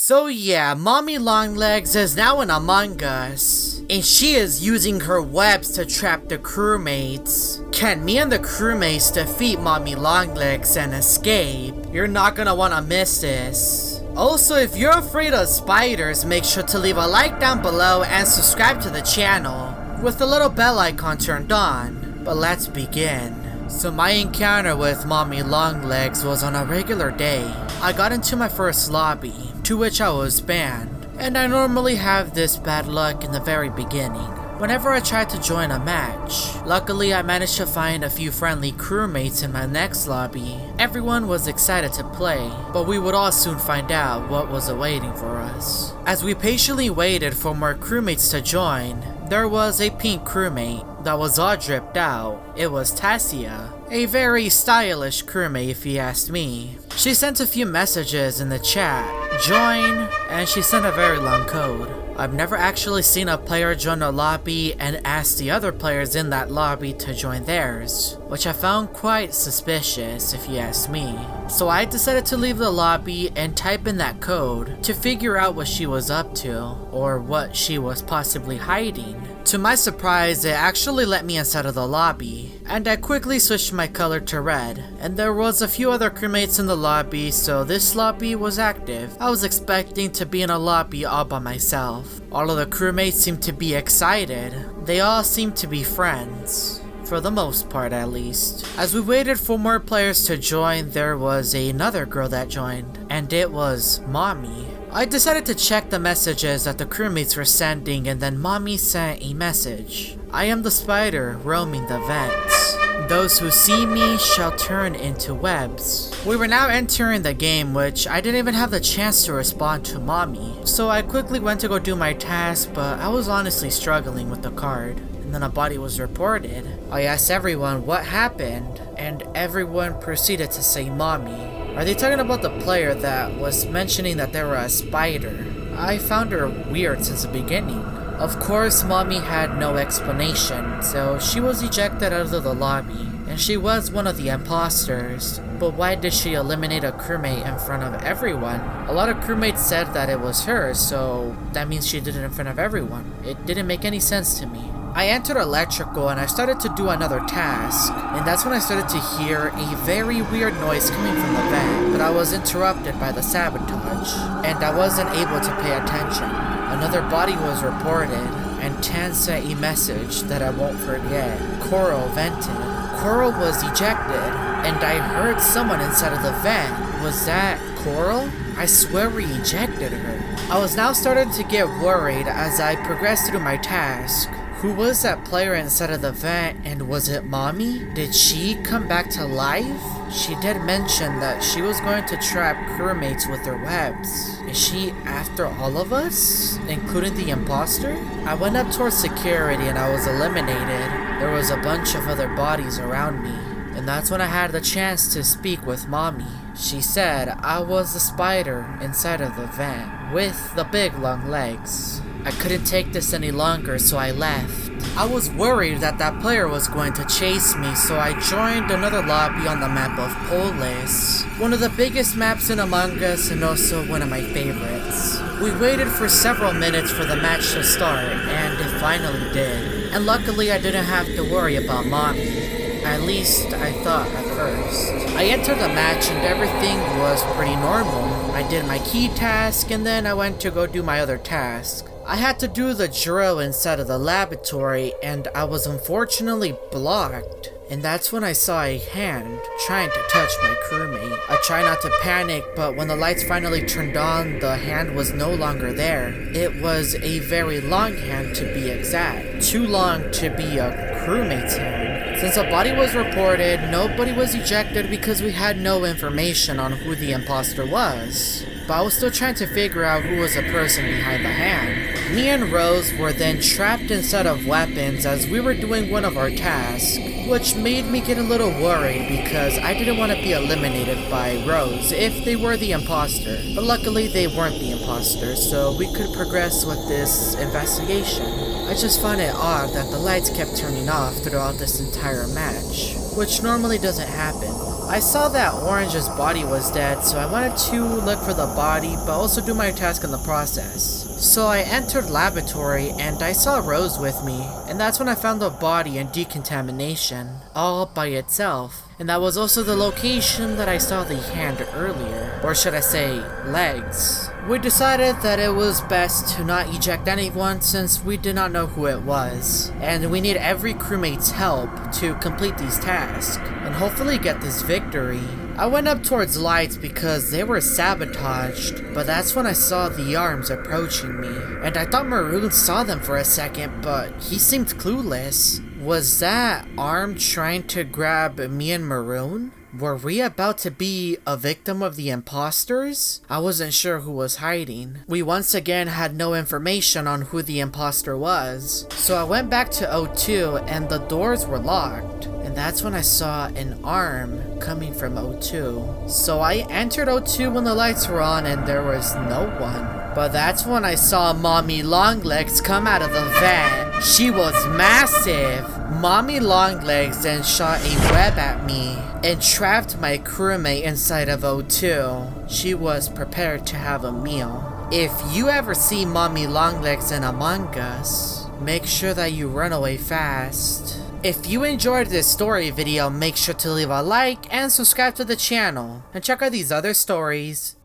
So yeah, Mommy Longlegs is now in Among Us, and she is using her webs to trap the crewmates. Can me and the crewmates defeat Mommy Longlegs and escape? You're not gonna wanna miss this. Also, if you're afraid of spiders, make sure to leave a like down below and subscribe to the channel with the little bell icon turned on. But let's begin. So my encounter with Mommy Longlegs was on a regular day. I got into my first lobby, to which I was banned, and I normally have this bad luck in the very beginning whenever I try to join a match. Luckily, I managed to find a few friendly crewmates in my next lobby. Everyone was excited to play, but we would all soon find out what was awaiting for us. As we patiently waited for more crewmates to join, there was a pink crewmate that was all dripped out. It was Tassia, a very stylish crewmate if you ask me. She sent a few messages in the chat, join, and she sent a very long code. I've never actually seen a player join a lobby and ask the other players in that lobby to join theirs, which I found quite suspicious if you ask me. So I decided to leave the lobby and type in that code to figure out what she was up to, or what she was possibly hiding. To my surprise, it actually let me inside of the lobby, and I quickly switched my color to red, and there was a few other crewmates in the lobby, so this lobby was active. I was expecting to be in a lobby all by myself. All of the crewmates seemed to be excited. They all seemed to be friends. For the most part, at least. As we waited for more players to join, there was another girl that joined, and it was Mommy. I decided to check the messages that the crewmates were sending, and then Mommy sent a message. I am the spider roaming the vents. Those who see me shall turn into webs. We were now entering the game, which I didn't even have the chance to respond to Mommy. So I quickly went to go do my task, but I was honestly struggling with the card. And then a body was reported. I asked everyone what happened, and everyone proceeded to say Mommy. Are they talking about the player that was mentioning that they were a spider? I found her weird since the beginning. Of course, Mommy had no explanation, so she was ejected out of the lobby, and she was one of the imposters. But why did she eliminate a crewmate in front of everyone? A lot of crewmates said that it was her, so that means she did it in front of everyone. It didn't make any sense to me. I entered electrical and I started to do another task, and that's when I started to hear a very weird noise coming from the vent, but I was interrupted by the sabotage, and I wasn't able to pay attention. Another body was reported, and Tan sent a message that I won't forget. Coral vented. Coral was ejected, and I heard someone inside of the vent. Was that Coral? I swear we ejected her. I was now starting to get worried as I progressed through my task. Who was that player inside of the vent, and was it Mommy? Did she come back to life? She did mention that she was going to trap crewmates with her webs. Is she after all of us, including the imposter? I went up towards security and I was eliminated. There was a bunch of other bodies around me, and that's when I had the chance to speak with Mommy. She said I was the spider inside of the vent with the big long legs. I couldn't take this any longer, so I left. I was worried that that player was going to chase me, so I joined another lobby on the map of Polis, one of the biggest maps in Among Us and also one of my favorites. We waited for several minutes for the match to start, and it finally did. And luckily I didn't have to worry about Mommy. At least I thought at first. I entered the match and everything was pretty normal. I did my key task and then I went to go do my other task. I had to do the drill inside of the laboratory and I was unfortunately blocked. And that's when I saw a hand trying to touch my crewmate. I tried not to panic, but when the lights finally turned on, the hand was no longer there. It was a very long hand to be exact. Too long to be a crewmate's hand. Since a body was reported, nobody was ejected because we had no information on who the imposter was. But I was still trying to figure out who was the person behind the hand. Me and Rose were then trapped inside of weapons as we were doing one of our tasks, which made me get a little worried because I didn't want to be eliminated by Rose if they were the imposter. But luckily they weren't the imposter, so we could progress with this investigation. I just found it odd that the lights kept turning off throughout this entire match, which normally doesn't happen. I saw that Orange's body was dead, so I wanted to look for the body, but also do my task in the process. So I entered laboratory and I saw Rose with me, and that's when I found the body in decontamination, all by itself. And that was also the location that I saw the hand earlier, or should I say, legs. We decided that it was best to not eject anyone since we did not know who it was, and we need every crewmate's help to complete these tasks, and hopefully get this victory. I went up towards lights because they were sabotaged, but that's when I saw the arms approaching me, and I thought Maroon saw them for a second, but he seemed clueless. Was that arm trying to grab me and Maroon? Were we about to be a victim of the imposters? I wasn't sure who was hiding. We once again had no information on who the imposter was. So I went back to O2 and the doors were locked. And that's when I saw an arm coming from O2. So I entered O2 when the lights were on and there was no one. But that's when I saw Mommy Longlegs come out of the vent. She was massive. Mommy Longlegs then shot a web at me and trapped my crewmate inside of O2. She was prepared to have a meal. If you ever see Mommy Longlegs in Among Us, make sure that you run away fast. If you enjoyed this story video, make sure to leave a like and subscribe to the channel. And check out these other stories.